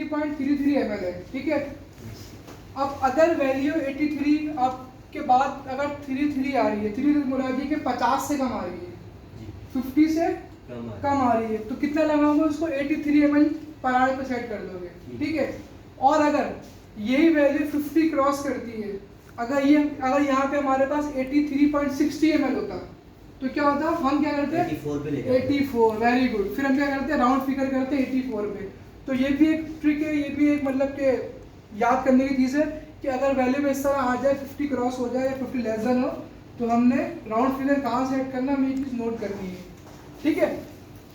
83.33 ml है, ठीक है। अब अगर वैल्यू 83 आपके बाद अगर 33 आ रही है, 33 बोला जी कि 50 से कम आ रही है, 50 से कम आ रही है, तो कितना लगाओगे उसको 83 ml पर आवर पे सेट कर दोगे, ठीक है। और अगर यही वैल्यू 50 क्रॉस करती है, अगर यहाँ पे हमारे पास 83.60 ml होता तो क्या होता, हम क्या करते हैं 84 पे 84, वेरी गुड। फिर हम क्या करते हैं राउंड फिगर करते हैं 84 पे। तो ये भी एक ट्रिक है, ये भी एक मतलब के याद करने की चीज़ है कि अगर वैल्यू में इस तरह आ जाए 50 क्रॉस हो जाए या 50 लेस देन हो, तो हमने राउंड फिगर कहाँ सेट करना, हमें एक चीज़ नोट करनी है, ठीक है।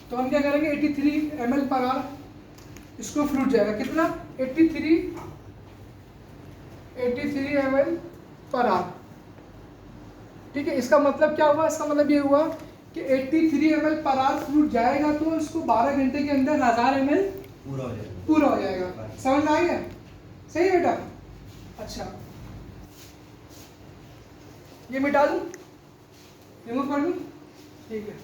तो हम क्या करेंगे 83 ml पर आवर, इसको फ्लूट जाएगा कितना 83 ml पर आवर, ठीक है। इसका मतलब क्या हुआ, इसका मतलब ये हुआ कि 83 ml पर आवर फ्लूट जाएगा तो इसको 12 घंटे के अंदर 1000 ml पूरा हो जाएगा। समझ में आ गया, सही है बेटा। अच्छा ये मिटा दूं, रिमूव कर दूं, ठीक है।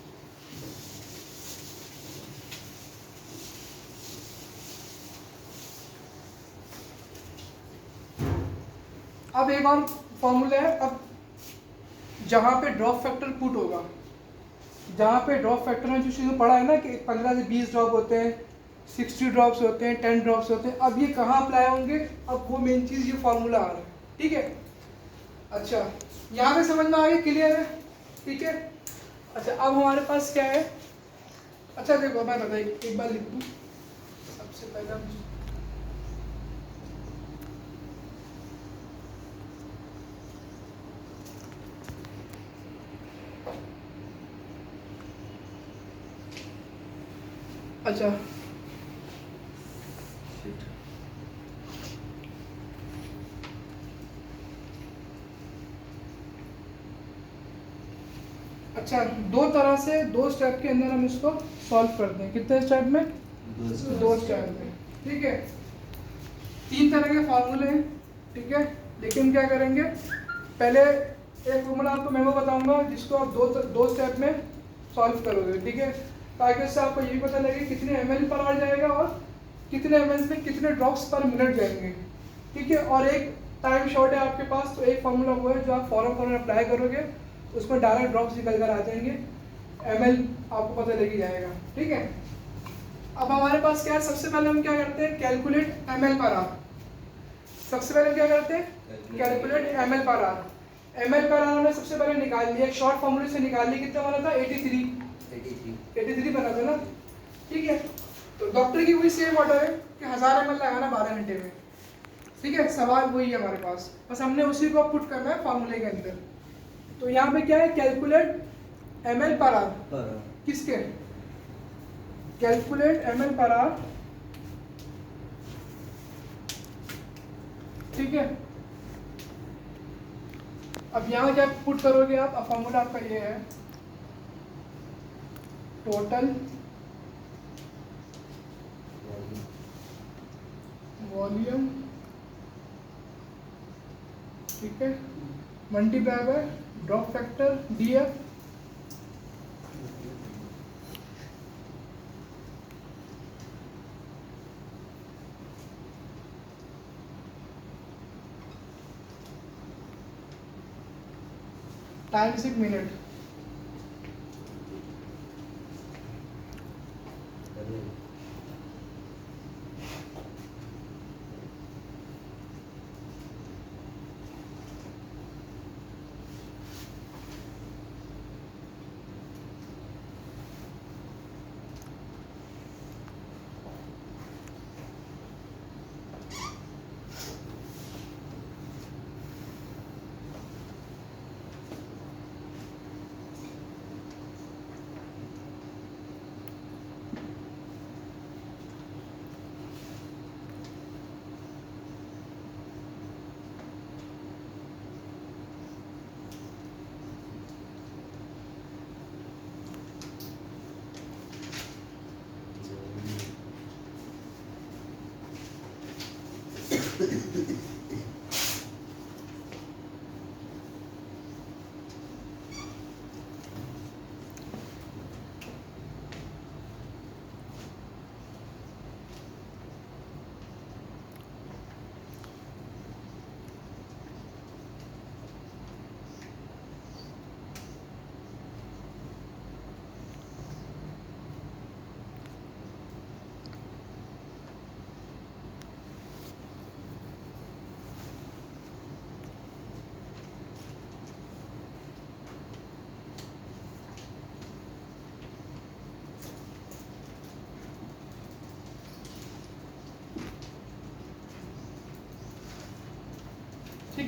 अब एक और फॉर्मूला है, अब जहाँ पे ड्रॉप फैक्टर पुट होगा, जहाँ पे ड्रॉप फैक्टर में जो चीज़ पढ़ा है ना कि 15 से 20 ड्रॉप होते हैं, 60 ड्रॉप्स होते हैं, 10 ड्रॉप्स होते हैं, अब ये कहाँ अप्लाई होंगे, अब वो मेन चीज़ ये फॉर्मूला आ रहा है, ठीक है। अच्छा यहाँ पे समझ में आ गया, क्लियर है, ठीक है। अच्छा अब हमारे पास क्या है, अच्छा देखो मैं बताइए एक बार लिख दूँ सबसे पहले अच्छा अच्छा दो तरह से, दो स्टेप के अंदर हम इसको सॉल्व करते हैं, कितने स्टेप में, दो स्टेप में, ठीक है। तीन तरह के फार्मूले हैं, ठीक है। लेकिन क्या करेंगे, पहले एक फॉर्मूला आपको मैं वो बताऊंगा जिसको आप दो स्टेप में सॉल्व करोगे, ठीक है, ताकि इससे आपको ये भी पता लगे कितने ml पर आवर जाएगा और कितने ml में कितने ड्रॉप्स पर मिनट जाएंगे, ठीक है। और एक टाइम शॉर्ट है आपके पास, तो एक फॉर्मूला वो है जो आप फॉरन अप्लाई करोगे उसमें डायरेक्ट ड्रॉप्स निकल कर आ जाएंगे, ml आपको पता लग ही जाएगा, ठीक है। अब हमारे पास क्या है, सबसे पहले हम क्या करते हैं कैलकुलेट ml पर आवर, सबसे पहले क्या करते हैं calculate ml per hour, ml per hour हमने सबसे पहले निकाल लिया, एक शॉर्ट फॉर्मूले से निकाल लिया, कितना बना था 83 बना था ना, ठीक है। तो डॉक्टर की वही सेम ऑर्डर है कि 1000 ml लगाना 12 घंटे में, ठीक है, सवाल वही है हमारे पास, बस हमने उसी को पुट करना है फॉर्मूले के अंदर। तो यहाँ पे क्या है कैलकुलेट ml पर आवर, किसके कैलकुलेट ml पर आवर, ठीक है। अब यहाँ क्या पुट करोगे आप, अब फॉर्मूला आपका ये है टोटल वॉल्यूम, ठीक है, multiply by drop factor DF, times एक मिनट,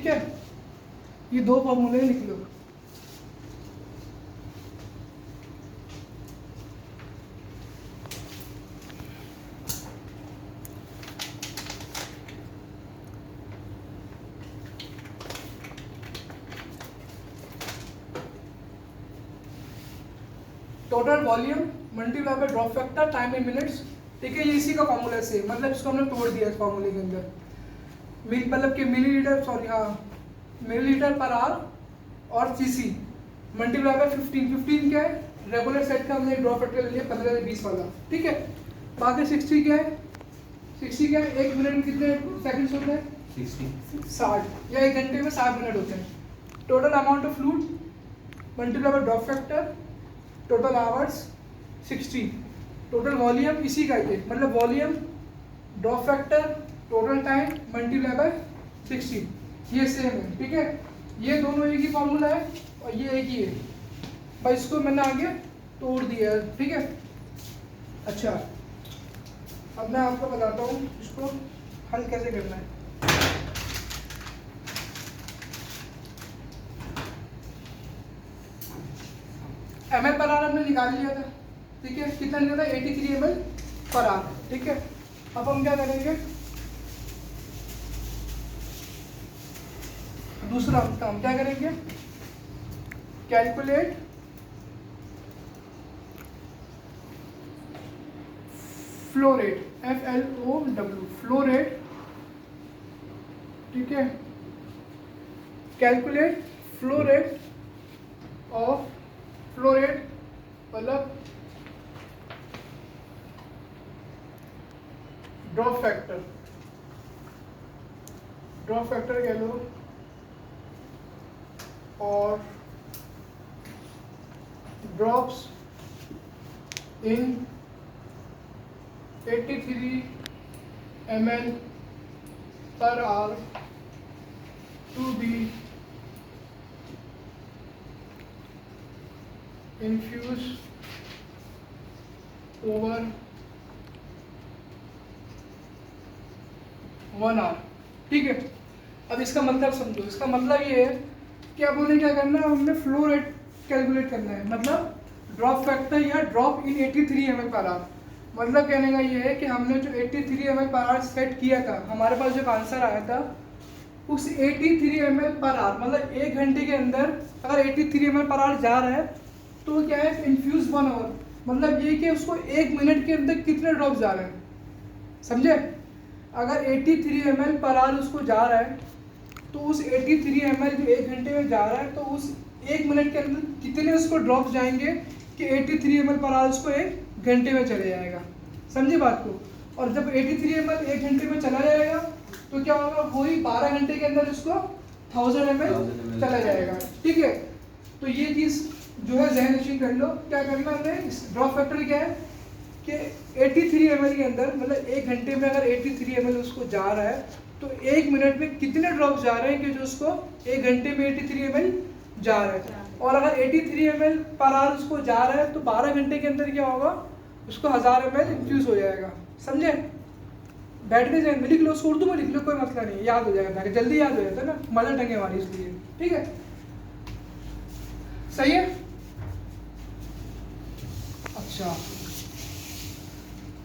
ठीक है, ये दो फॉर्मूले लिख लो। Total volume multiply by drop factor time in minutes, ठीक है, ये इसी का फॉर्मूला से, मतलब इसको हमने तोड़ दिया इस फॉर्मूले के अंदर। मतलब कि मिलीलीटर, सॉरी हाँ, मिलीलीटर पर आवर और सीसी मल्टीप्लाई बाय 15 क्या है, रेगुलर सेट का हमने ड्रॉप फैक्टर ले लिया 15 से 20 वाला, ठीक है। बाकी 60 क्या है, 60 क्या है, एक मिनट में कितने सेकंड्स होते हैं, 60 या एक घंटे में 60 मिनट होते हैं। Total amount of fluid multiply by drop factor, total hours 60, total volume इसी का ये, मतलब volume drop factor total time multiply by 60, ये सेम है, ठीक है। ये दोनों एक ही फॉर्मूला है और ये एक ही है, भाई इसको मैंने आगे तोड़ दिया है, ठीक है। अच्छा, अब मैं आपको बताता हूँ इसको हल कैसे करना है। ml पर आवर हमने निकाल लिया था, ठीक है, कितना लिया था, 83 ml पर आवर, ठीक है। अब हम क्या करेंगे, दूसरा काम क्या करेंगे, calculate flow rate, FLOW, flow rate, ठीक है, calculate flow rate of, flow rate मतलब ड्रॉप फैक्टर, ड्रॉप फैक्टर कह लो, और drops in 83 ml per hour to be infused over 1 hour, ठीक है। अब इसका मतलब समझो, इसका मतलब ये है कि अब हमें क्या करना है, हमने फ्लो रेट कैलकुलेट करना है, मतलब ड्रॉप फैक्टर या drop in 83 ml per hour. मतलब कहने का ये है कि हमने जो 83 ml पर आवर सेट किया था, हमारे पास जो आंसर आया था उस 83 ml पर आवर, मतलब एक घंटे के अंदर अगर 83 ml पर आवर जा रहा है तो क्या है, इन्फ्यूज 1 आवर, मतलब ये कि उसको एक मिनट के अंदर कितने ड्रॉप जा रहे हैं, समझे। अगर 83 ml पर आवर उसको जा रहा है तो उस 83 ml जो एक घंटे में जा रहा है, तो उस एक मिनट के अंदर कितने उसको ड्रॉप जाएंगे कि 83 ml पर आवर उसको एक घंटे में चले जाएगा, समझे बात को। और जब 83 ml एक घंटे में चला जाएगा तो क्या होगा, वही 12 घंटे के अंदर उसको 1000 ml चला जाएगा, ठीक है। तो ये चीज़ जो है ज़हन नशीन कर लो, क्या करना है, ड्रॉप फैक्टर क्या है कि 83 ml के अंदर, मतलब एक घंटे में अगर 83 ml उसको जा रहा है तो एक मिनट में कितने ड्रॉप जा रहे हैं कि जो उसको एक घंटे में 83 ml जा रहा है। और अगर 83 ml पर आवर उसको जा रहा है तो 12 घंटे के अंदर क्या होगा, उसको 1000 ml इन्फ्यूज हो जाएगा, समझे। बैठ के जहन में लिख लो, उसको उर्दू में लिख लो, कोई मसला नहीं, याद हो जाएगा, जल्दी याद हो जाता है ना, मदर टंग है हमारी इसलिए, ठीक है, सही है। अच्छा,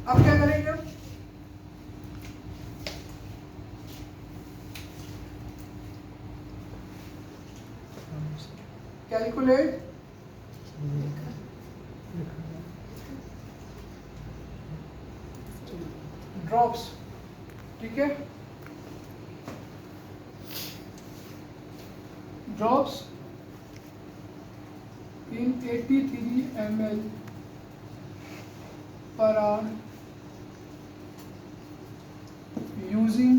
अब क्या करेंगे, कैलकुलेट ड्रॉप्स, ठीक है, drops in 83 ml per hour using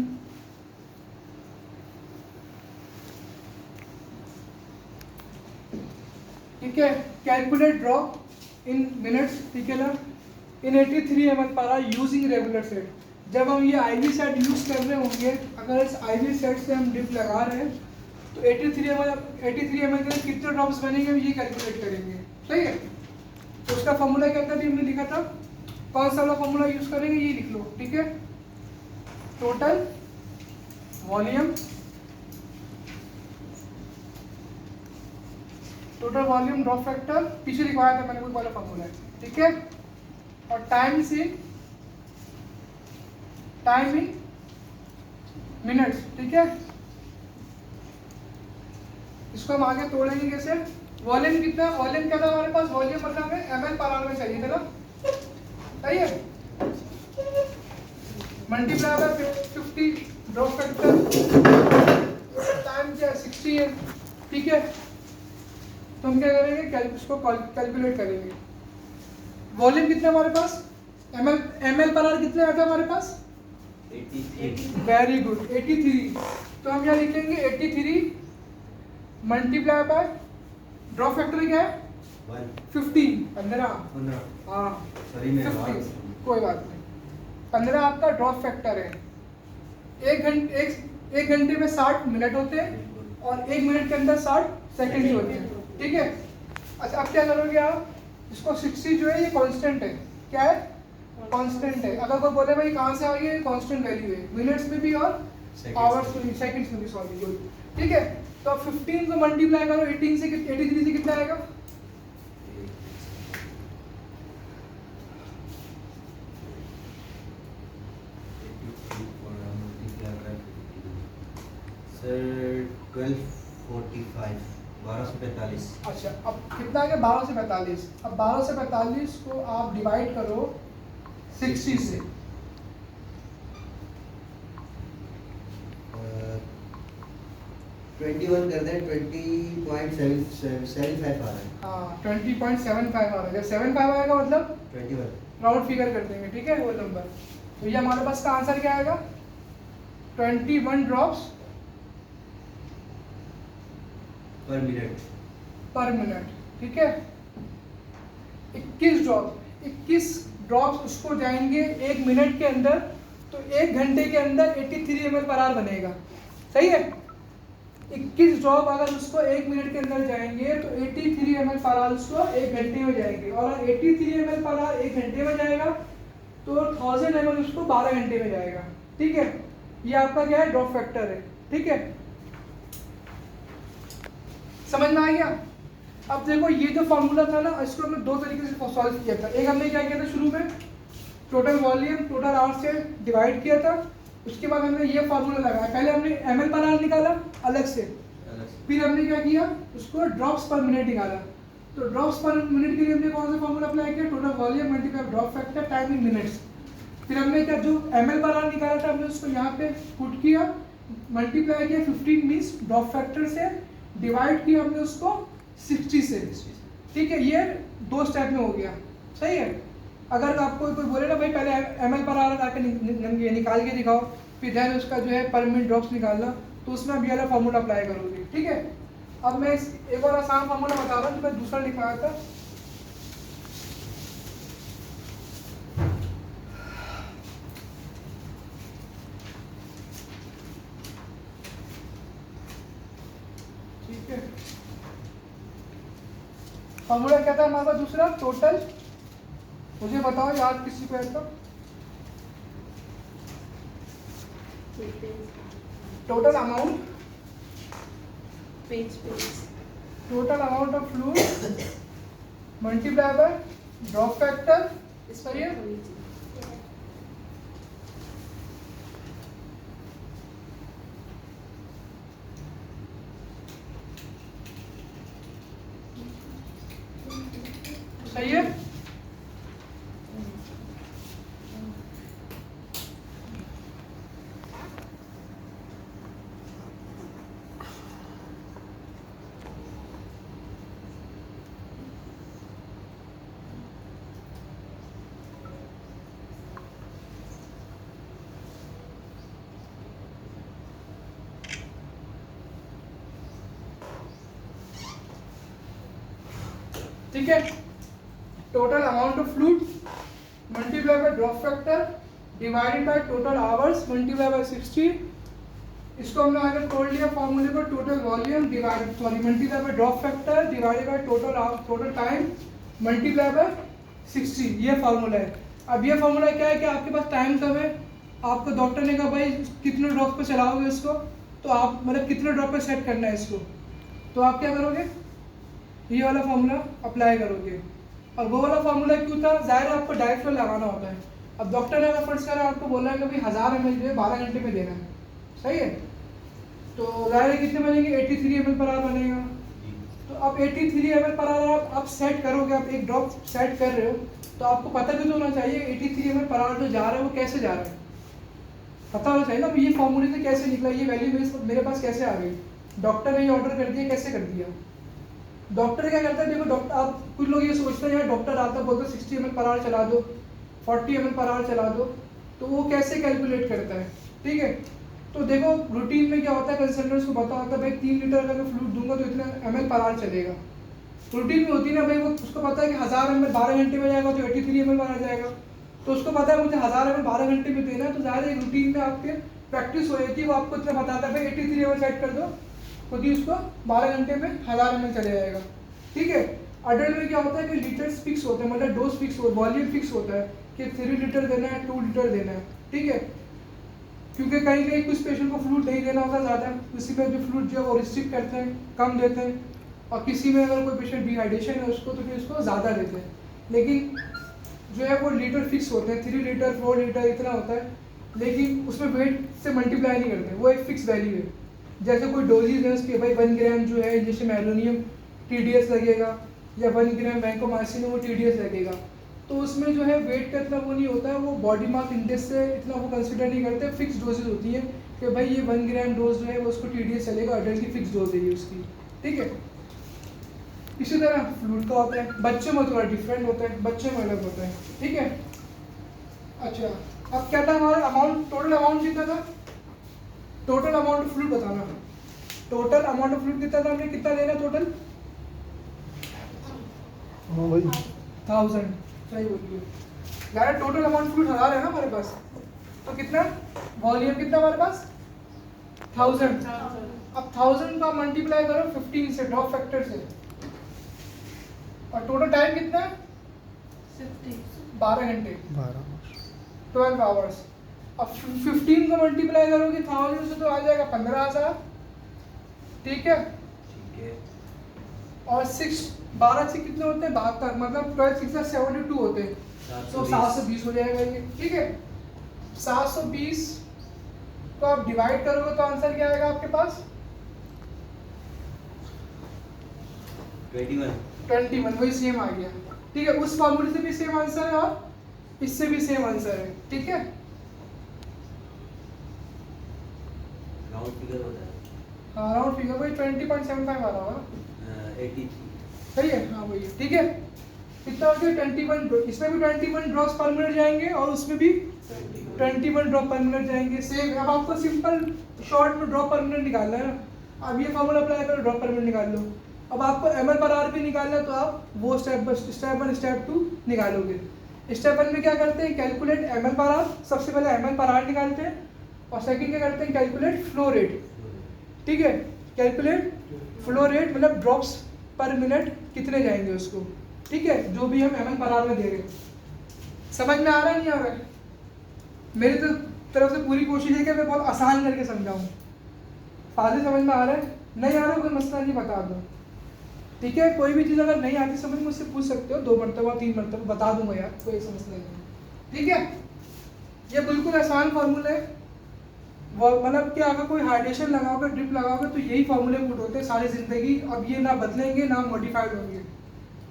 ठीक है, कैलकुलेट ड्रॉप इन मिनट्स, ठीक है ना, इन 83 ml per hour using regular set. जब हम ये आईवी सेट यूज कर रहे होंगे, अगर इस आईवी सेट से हम डिप लगा रहे हैं तो 83 ml के कितने ड्रॉप्स बनेंगे ये कैलकुलेट करेंगे, सही है। तो उसका फॉर्मूला क्या था, हमने लिखा था, कौन सा वाला फॉर्मूला यूज करेंगे, ये लिख लो, ठीक है। Total volume total volume drop factor पीछे लिखवाया था मैंने, कोई वाला फॉर्मूला है, ठीक है। और टाइम इन मिनट्स, ठीक है। इसको हम आगे तोड़ेंगे कैसे। वॉल्यूम कितना, वॉल्यूम क्या था हमारे पास, वॉल्यूम मतलब हमें ml पर आवर में चाहिए था ना, सही है। Multiply bye 50 drop factor, time क्या 60 है, ठीक है। तो हम क्या करेंगे, इसको कैलकुलेट करेंगे। वॉल्यूम कितना हमारे पास, ml पर आवर कितने आता है हमारे पास, 83। Very good, 83। तो हम यहाँ लिखेंगे 83 मल्टीप्लाई बाय ड्रॉप फैक्टर क्या है 15, हाँ 50, कोई बात नहीं, 15 आपका ड्रॉप फैक्टर है। एक घंटे में 60 मिनट होते हैं और 1 मिनट के अंदर 60 सेकंड होते हैं, ठीक है। अच्छा, अब क्या करोगे आप, इसको 60 जो है ये कांस्टेंट है, क्या है, कांस्टेंट है। अगर कोई बोले भाई कहाँ से आ गई, कांस्टेंट वैल्यू है, मिनट्स में भी और आवर्स में भी, सेकंड्स में भी, सॉरी, गुड, ठीक है। तो 15 को मल्टीप्लाई करो 18 से, 83 से कितना आएगा, सर 1245, 1245। अच्छा, अब कितना आ गया, 12 से 45। अब 12 से 45 को आप डिवाइड करो 60 से, 21 कर दें, 20.75 आ रहा है। हाँ 20.75 आ रहा है। जब 75 आएगा मतलब 21 राउंड फिगर कर देंगे, ठीक है, वो नंबर। तो ये हमारे पास का आंसर क्या आएगा, 21 ड्रॉप्स पर मिनट, ठीक है। 21 ड्रॉप्स उसको जाएंगे 1 मिनट के अंदर, तो 1 घंटे के अंदर 83 ml पर आवर बनेगा, सही है। 21 ड्रॉप अगर उसको 1 मिनट के अंदर जाएंगे तो 83 ml पर आवर उसको 1 घंटे में जाएंगे, और 83 ml पर आवर 1 घंटे में जाएगा तो 1000 ml उसको 12 घंटे में जाएगा, ठीक है। ये आपका क्या है, ड्रॉप फैक्टर है, ठीक है। समझ में आ गया। अब देखो ये जो फॉर्मूला था ना, इसको हमने दो तरीके से सॉल्व किया था। एक हमने क्या किया था, शुरू में टोटल वॉल्यूम टोटल आवर से डिवाइड किया था, उसके बाद हमने ये फार्मूला लगाया। पहले हमने ml पर आवर निकाला अलग से, फिर हमने क्या किया, उसको ड्रॉप्स पर मिनट निकाला। तो ड्रॉप्स पर मिनट के लिए हमने कौन सा फार्मूला अप्लाई किया, total volume multiply drop factor time in minutes. फिर हमने क्या, जो ml पर आवर निकाला था हमने उसको यहाँ पे पुट किया, मल्टीप्लाई किया 15 मीन्स ड्रॉप फैक्टर से, डिवाइड किया हमने उसको 60 से, ठीक है। ये 2 स्टेप में हो गया, सही है। अगर आपको कोई बोले ना भाई पहले ml पर आवर आके निकाल के दिखाओ, फिर देन उसका जो है पर मिनट ड्रॉप्स निकालना, तो उसमें आप ये वाला फार्मूला अप्लाई करोगे, ठीक है। अब मैं एक और आसान फार्मूला बता रहा हूँ, जो मैं दूसरा लिखवाया था। ठीक है, फार्मूला क्या था हमारे पास दूसरा, टोटल, मुझे बताओ याद किसी को है तो, total amount of fluid multiply by drop factor, इस पर ये सही है। ठीक है, total amount of fluid multiply by drop factor divided by total hours multiply by 60। इसको हमने आगे तोड़ लिया फॉर्मूले को, total volume multiply by drop factor divided by total time multiply by 60, ये फार्मूला है। अब ये फार्मूला क्या है कि आपके पास टाइम कब है, आपको डॉक्टर ने कहा भाई कितने ड्रॉप पे चलाओगे इसको, तो आप मतलब कितने ड्रॉप पे सेट करना है इसको, तो आप क्या करोगे, ये वाला फार्मूला अप्लाई करोगे। और वो वाला फार्मूला क्यों था, ज़ाहिर है आपको डायरेक्ट फ्लो लगाना होता है। अब डॉक्टर ने अगर फर्ज करा आपको बोला है कि भाई 1000 ml जो है 12 घंटे में देना है, सही है, तो ज़ाहिर है कितने बनेंगे, 83 ml पर आवर बनेगा। तो अब 83 ml पर आवर आप सेट करोगे, आप एक ड्रॉप सेट कर रहे हो, तो आपको पता भी तो होना चाहिए 83 ml पर आवर जो जा रहा है वो कैसे जा रहा है, पता होना चाहिए ना। ये फॉर्मूले से कैसे निकला, ये वैल्यू मेरे पास कैसे आ गई, डॉक्टर ने ये ऑर्डर कर दिया, कैसे कर दिया। डॉक्टर क्या करता है, देखो डॉक्टर, आप कुछ लोग ये सोचते हैं यार डॉक्टर आता है बोलता है 60 ml पर आवर चला दो, 40 ml पर आवर चला दो, तो वो कैसे कैलकुलेट करता है, ठीक है। तो देखो रूटीन में क्या होता है, कंसल्टेंट्स को पता होता है भाई 3 लीटर अगर मैं फ्लूइड दूंगा तो इतना ml पर आवर चलेगा। रूटीन में होती है ना भाई, वो उसको पता है कि 1000 ml 12 घंटे में जाएगा तो 83 ml पर आ जाएगा, तो उसको पता है मुझे 1000 ml 12 घंटे में देना है, तो ज़्यादा एक रूटीन में आपके प्रैक्टिस हो जाती है, वो आपको इतना बताता है भाई 83 ml सेट कर दो, खुद ही उसको 12 घंटे में 1000 ml चले जाएगा, ठीक है। अडल्ट में क्या होता है कि लीटर्स फिक्स होते हैं, मतलब डोज फिक्स हो, वॉल्यूम फिक्स होता है कि 3 लीटर देना है, 2 लीटर देना है, ठीक है। क्योंकि कहीं कहीं कुछ पेशेंट को फ्लूइड नहीं देना होता ज़्यादा, किसी में जो फ्लूइड जो है वो रिस्ट्रिक्ट करते हैं, कम देते हैं, और किसी में अगर कोई पेशेंट डिहाइड्रेशन है उसको तो फिर उसको ज़्यादा देते हैं, लेकिन जो है वो लीटर फिक्स होते हैं, 3 लीटर 4 लीटर इतना होता है, लेकिन उसमें वेट से मल्टीप्लाई नहीं करते, वो एक फिक्स वैल्यू है। जैसे कोई डोजेज है उसके भाई 1 ग्राम जो है जैसे एल्यूमिनियम TDS लगेगा, या 1 ग्राम वैंकोमाइसिन वो TDS लगेगा, तो उसमें जो है वेट का इतना वो नहीं होता है, वो बॉडी मास इंडेक्स से इतना वो कंसिडर नहीं करते, फिक्स डोजेज होती है कि भाई ये 1 ग्राम डोज जो है वो उसको TDS चलेगा, अडल्ट की फिक्स डोज है ये उसकी, ठीक है। इसी तरह फ्लूइड का होता है, बच्चे में थोड़ा डिफरेंट होता है, बच्चे में अलग होता है, ठीक है। अच्छा, अब क्या था हमारा अमाउंट, टोटल अमाउंट कितना था, टोटल अमाउंट ऑफ फ्लूइड बताना, टोटल अमाउंट ऑफ फ्लूइड कितना था, हमने कितना लेना टोटल, 1000, सही बोलिए यार, टोटल अमाउंट फ्लूइड 1000 है ना हमारे पास, तो कितना वॉल्यूम कितना हमारे पास 1000, अब 1000 का मल्टीप्लाई करो 15 से, ड्रॉप फैक्टर से, और टोटल टाइम कितना है 12 घंटे 12 आवर्स। अब 15 को मल्टीप्लाई करोगे 1000 से तो आ जाएगा 15000, ठीक है। ठीक है। और 12 से कितने होते हैं 72, मतलब 12 6 72 होते हैं, तो 720 हो जाएगा ये, ठीक है। 720 को आप डिवाइड करोगे तो आंसर क्या आएगा आपके पास 21, वही सेम आ गया, ठीक है। उस फॉर्मूले से भी सेम आंसर है और इससे भी सेम आंसर है, ठीक है। राउंड फिगर होता है, हाँ राउंड फिगर वही 20.75 आ रहा होगा, 83, सही है, हाँ वही है, ठीक है। कितना हो गया 21, इसमें भी 21 ड्रॉप्स पर मिनट जाएंगे और उसमें भी 21 ड्रॉप पर मिनट जाएंगे, सेम। अब आपको सिंपल शॉर्ट में ड्रॉप पर मिनट निकालना है ना, अब ये फॉर्मूला अप्लाई करो, ड्रॉप पर मिनट निकाल लो। अब आपको ml पर आवर भी निकालना है, तो आप वो स्टेप 1 स्टेप 2 निकालोगे। स्टेप 1 में क्या करते हैं, कैलकुलेट ml पर आवर, सबसे पहले ml पर आवर निकालते हैं, और सेकंड क्या करते हैं, कैलकुलेट फ्लो रेट, ठीक है। कैलकुलेट फ्लो रेट मतलब ड्रॉप्स पर मिनट कितने जाएंगे उसको, ठीक है, जो भी हम ml पर आवर में दे रहे हैं। समझ में आ रहा है नहीं आ रहा है, मेरी तो तरफ से पूरी कोशिश है कि मैं बहुत आसान करके समझाऊँ। फादे समझ में आ रहा है, नहीं आ रहा है कोई मसला नहीं, बता दो, ठीक है। कोई भी चीज़ अगर नहीं आती समझ मुझसे पूछ सकते हो, 2 मरतबा 3 मरतबा बता दूंगा यार, कोई ऐसा मसला नहीं, ठीक है। ये बिल्कुल आसान फार्मूला है, मतलब कि अगर कोई हाइड्रेशन लगाओगे, ड्रिप लगाओगे, तो यही फार्मूले पुट होते हैं सारी ज़िंदगी। अब ये ना बदलेंगे ना मॉडिफाइड होंगे,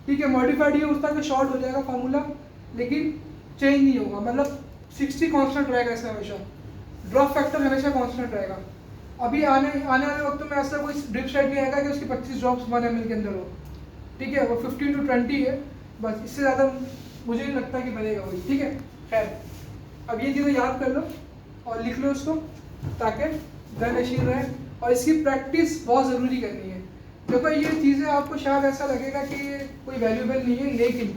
ठीक है। मॉडिफाइड ये होता है कि शॉर्ट हो जाएगा फार्मूला, लेकिन चेंज नहीं होगा, मतलब 60 कांस्टेंट रहेगा इसमें हमेशा, ड्रॉप फैक्टर हमेशा कांस्टेंट रहेगा। अभी आने वाले वक्त में ऐसा कोई ड्रिप साइड नहीं आएगा कि उसकी 25 ड्रॉप्स 1 ml के अंदर हो, ठीक है। वो 15 to 20 है बस, इससे ज़्यादा मुझे नहीं लगता कि बनेगा वही, ठीक है। खैर अब ये चीज़ें याद कर लो और लिख लो उसको, ताकि गनशीन रहे, और इसकी प्रैक्टिस बहुत ज़रूरी करनी है। देखो ये चीज़ें आपको शायद ऐसा लगेगा कि ये कोई वैल्यूबल नहीं है, लेकिन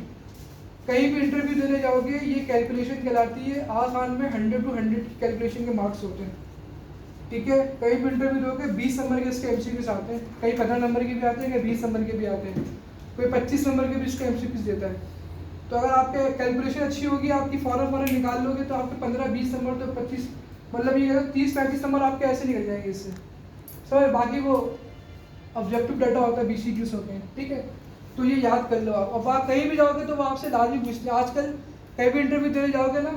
कहीं भी इंटरव्यू देने जाओगे ये कैलकुलेशन कहलाती है, आसान में 100 to 100 कैलकुलेशन के मार्क्स होते हैं, ठीक है। कहीं भी इंटरव्यू दोगे 20 नंबर के इसके MCQs आते हैं, कहीं 15 नंबर के भी आते हैं, कहीं 20 नंबर के भी आते हैं, कोई 25 नंबर के भी इसको MCQs देता है। तो अगर आपके कैलकुलेशन अच्छी होगी, आपकी फ़ौरन निकाल लोगे, तो आपके 15-20 नंबर तो 25, मतलब ये 30-35 नंबर आपके ऐसे निकल जाएंगे इससे, सर। बाकी वो ऑब्जेक्टिव डाटा होता है, BCQs होते हैं, ठीक है। तो ये याद कर लो आप। अब आप कहीं भी जाओगे तो वो आपसे लाजमी पूछते हैं, आजकल कहीं भी इंटरव्यू देने जाओगे ना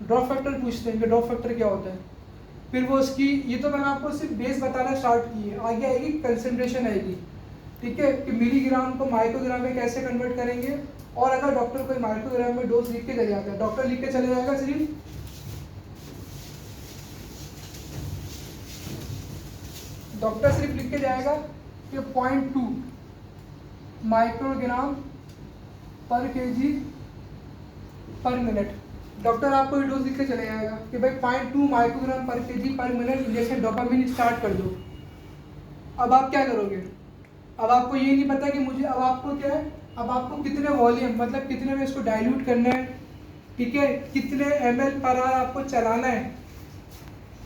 ड्रॉप फैक्टर पूछते हैं कि ड्रॉप फैक्टर क्या होता है। फिर वो उसकी, ये तो मैंने आपको सिर्फ बेस बताना स्टार्ट की है, आगे आएगी कंसंट्रेशन आएगी, ठीक है, कि मिलीग्राम को माइक्रोग्राम में कैसे कन्वर्ट करेंगे। और अगर डॉक्टर कोई माइक्रोग्राम में डोज लिख के चले जाता है, डॉक्टर लिख के चले जाएगा सिर्फ लिख के जाएगा कि 0.2 माइक्रोग्राम पर केजी पर मिनट। डॉक्टर आपको ये डोज लिख के चले जाएगा कि भाई 0.2 माइक्रोग्राम पर केजी पर मिनट इंजेक्शन डोपामिन स्टार्ट कर दो। अब आप क्या करोगे? अब आपको ये नहीं पता कि मुझे, अब आपको क्या है, अब आपको कितने वॉल्यूम मतलब कितने में इसको डाइल्यूट करना है, ठीक है, कितने ml पर आवर आपको चलाना है,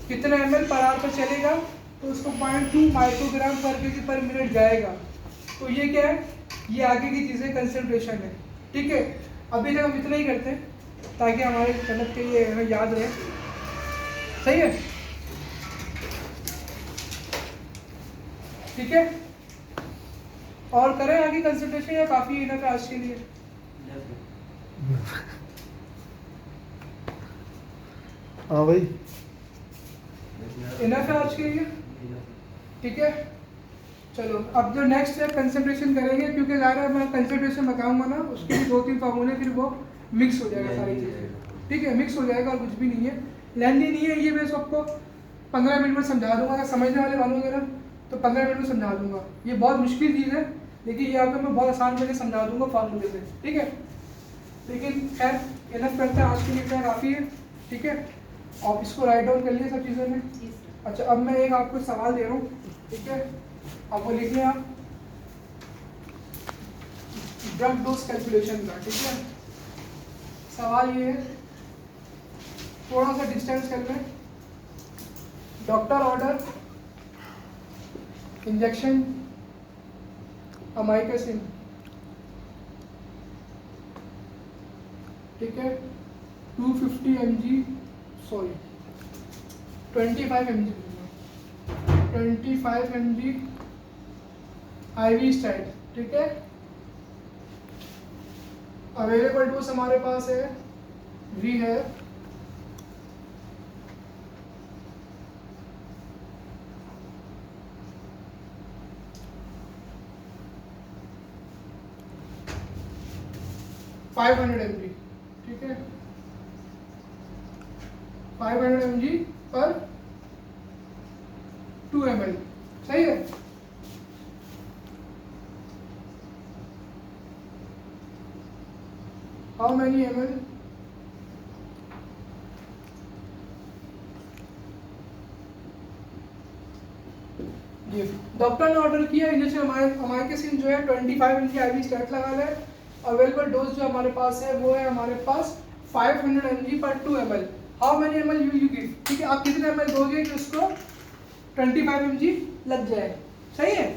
कितने ml पर आवर पर चलेगा तो उसको 0.2 माइक्रोग्राम पर केजी पर मिनट जाएगा। तो ये क्या है, ये आगे की चीज़ें कंसंट्रेशन है, ठीक है। अभी तक हम इतना ही करते हैं ताकि हमारे मतलब के लिए हमें याद रहे, सही है, ठीक है। और करें आगे कंसंट्रेशन या काफ़ी इनफ है आज के लिए? हाँ भाई इनफ है आज के लिए, ठीक है। चलो अब जो नेक्स्ट है कंसंट्रेशन करेंगे, क्योंकि ज़्यादा मैं कंसंट्रेशन बताऊंगा ना उसके भी 2-3 फार्मूले, फिर वो मिक्स हो जाएगा सारी चीज़ें, ठीक है, मिक्स हो जाएगा और कुछ भी नहीं है, लेंदी नहीं है ये। मैं सबको 15 मिनट में समझा दूंगा, अगर समझने वाले मानोगे ना तो 15 मिनट में समझा दूंगा। ये बहुत मुश्किल चीज़ है लेकिन ये आपको मैं बहुत आसान करके समझा दूंगा फार्मूले से, ठीक है। लेकिन खैर इनफ करते हैं आज के लिए, काफ़ी है, ठीक है। और इसको राइट डाउन कर लिए सब चीज़ों में। अच्छा अब मैं एक आपको सवाल दे रहा हूँ, ठीक है, आपको लिख लें आप ड्रग डोज कैलकुलेशन का, ठीक है। सवाल ये है, थोड़ा सा डिस्टेंस कर लें। डॉक्टर ऑर्डर इंजेक्शन अमाइकेसिन, ठीक है, 250 mg, sorry 25 mg, 25 mg IV stat, ठीक है। अवेलेबल डोज हमारे पास है V है 500 mg, ठीक है, 500 mg पर 2 ml, सही है। How many ml? ये डॉक्टर ने ऑर्डर किया इंजेक्शन अमाइकेसिन जो है 25 mg IV स्टैट लगा है। अवेलेबल डोज जो हमारे पास है वो है हमारे पास 500 mg पर 2 ml। How many ml you give, ठीक है, आप कितने ml दोगे कि उसको 25 mg लग जाए, सही है।